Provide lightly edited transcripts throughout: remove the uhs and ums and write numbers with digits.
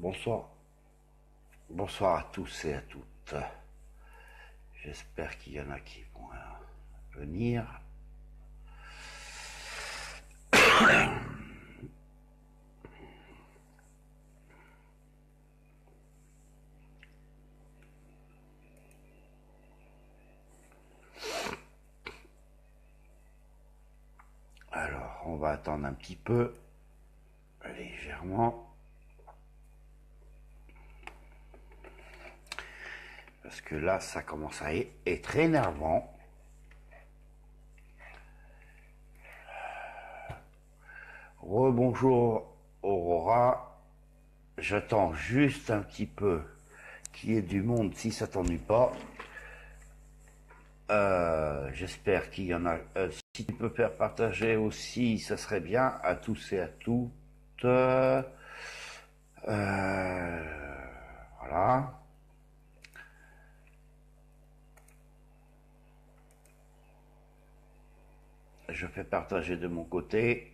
Bonsoir. Bonsoir à tous et à toutes. J'espère qu'il y en a qui vont venir. Alors, on va attendre un petit peu, légèrement. Parce que là, ça commence à être énervant. Rebonjour Aurora. J'attends juste un petit peu qu'il y ait du monde si ça t'ennuie pas. J'espère qu'il y en a. Si tu peux faire partager aussi, ça serait bien à tous et à toutes. Voilà. Je fais partager de mon côté.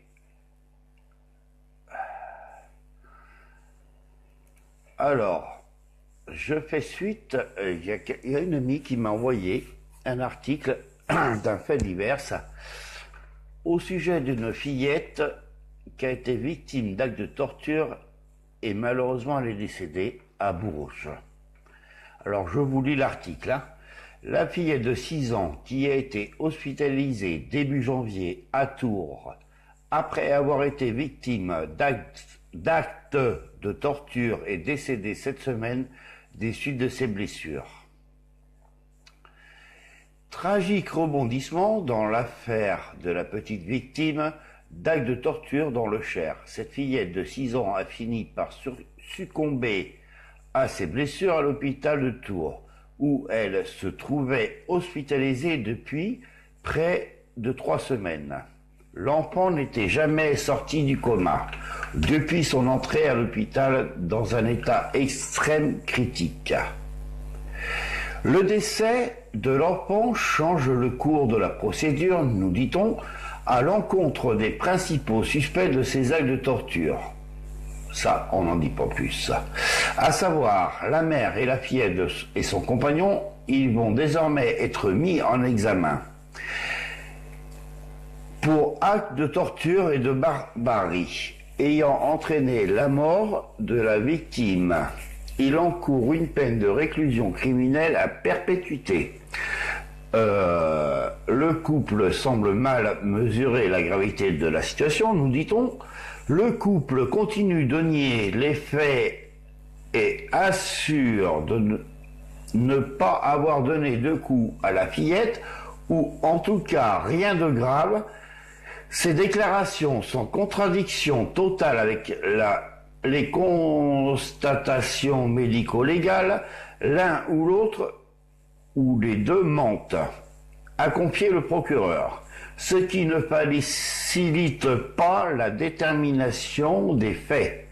Alors, je fais suite. Il y a une amie qui m'a envoyé un article d'un fait divers au sujet d'une fillette qui a été victime d'actes de torture et malheureusement elle est décédée à Bourges. Alors, je vous lis l'article. La fillette de 6 ans qui a été hospitalisée début janvier à Tours après avoir été victime d'actes de torture est décédée cette semaine des suites de ses blessures. Tragique rebondissement dans l'affaire de la petite victime d'actes de torture dans le Cher. Cette fillette de 6 ans a fini par succomber à ses blessures à l'hôpital de Tours, où elle se trouvait hospitalisée depuis près de 3 semaines. L'enfant n'était jamais sorti du coma depuis son entrée à l'hôpital dans un état extrême critique. Le décès de l'enfant change le cours de la procédure, nous dit-on, à l'encontre des principaux suspects de ces actes de torture. Ça, on n'en dit pas plus. À savoir, la mère et la fillette et son compagnon, ils vont désormais être mis en examen pour actes de torture et de barbarie ayant entraîné la mort de la victime. Il encourt une peine de réclusion criminelle à perpétuité. Le couple semble mal mesurer la gravité de la situation, nous dit-on. Le couple continue de nier les faits et assure de ne pas avoir donné de coups à la fillette, ou en tout cas rien de grave. Ces déclarations sont en contradiction totale avec les constatations médico-légales. L'un ou l'autre, ou les deux mentent, a confié le procureur, ce qui ne facilite pas la détermination des faits.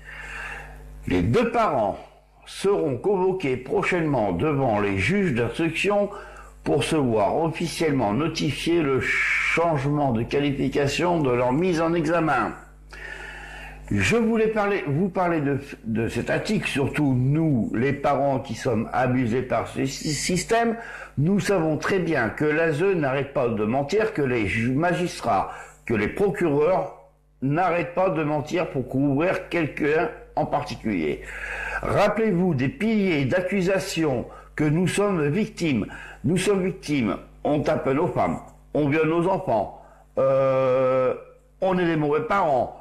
Les deux parents seront convoqués prochainement devant les juges d'instruction pour se voir officiellement notifier le changement de qualification de leur mise en examen. Je voulais vous parler de cet article, surtout nous, les parents qui sommes abusés par ce système. Nous savons très bien que l'ASE n'arrête pas de mentir, que les magistrats, que les procureurs n'arrêtent pas de mentir pour couvrir quelqu'un en particulier. Rappelez-vous des piliers d'accusation que nous sommes victimes. Nous sommes victimes, on tape nos femmes, on viole nos enfants, on est des mauvais parents.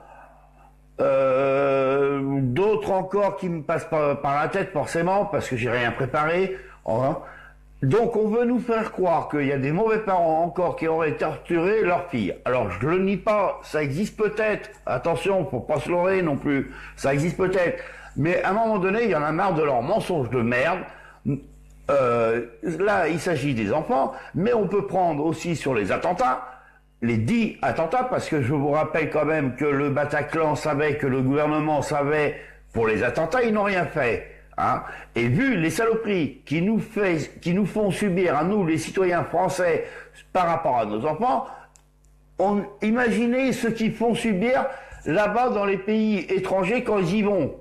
D'autres encore qui me passent par la tête forcément parce que j'ai rien préparé. Hein. Donc on veut nous faire croire qu'il y a des mauvais parents encore qui auraient torturé leur fille. Alors je le nie pas, ça existe peut-être. Attention, faut pas se leurrer non plus. Ça existe peut-être. Mais à un moment donné, il y en a marre de leurs mensonges de merde. Là, il s'agit des enfants, mais on peut prendre aussi sur les attentats. Les 10 attentats, parce que je vous rappelle quand même que le Bataclan savait, que le gouvernement savait, pour les attentats, ils n'ont rien fait. Hein. Et vu les saloperies qui nous font subir à nous, les citoyens français, par rapport à nos enfants, imaginez ce qu'ils font subir là-bas dans les pays étrangers quand ils y vont.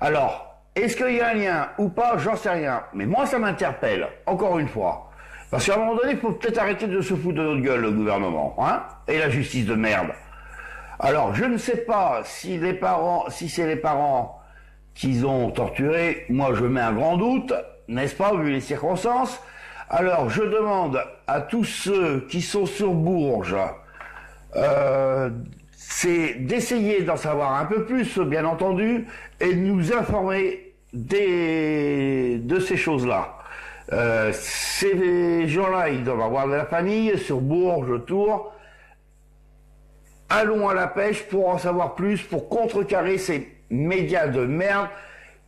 Alors, est-ce qu'il y a un lien ou pas, j'en sais rien. Mais moi, ça m'interpelle, encore une fois. Parce qu'à un moment donné, il faut peut-être arrêter de se foutre de notre gueule, le gouvernement, hein, et la justice de merde. Alors, je ne sais pas si c'est les parents qu'ils ont torturé. Moi, je mets un grand doute, n'est-ce pas, vu les circonstances. Alors, je demande à tous ceux qui sont sur Bourges, c'est d'essayer d'en savoir un peu plus, bien entendu, et de nous informer de ces choses-là. Ces gens-là, ils doivent avoir de la famille sur Bourges, Tours. Allons à la pêche pour en savoir plus, pour contrecarrer ces médias de merde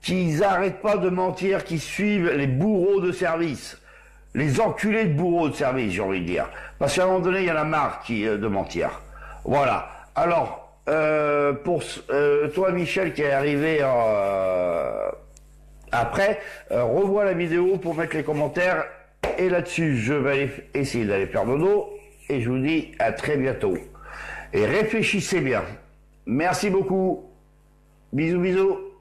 qui n'arrêtent pas de mentir, qui suivent les bourreaux de service. Les enculés de bourreaux de service, j'ai envie de dire. Parce qu'à un moment donné, il y en a marre de mentir. Voilà. Alors, pour toi, Michel, qui est arrivé après, revois la vidéo pour mettre les commentaires. Et là-dessus, je vais essayer d'aller faire dodo. Et je vous dis à très bientôt. Et réfléchissez bien. Merci beaucoup. Bisous, bisous.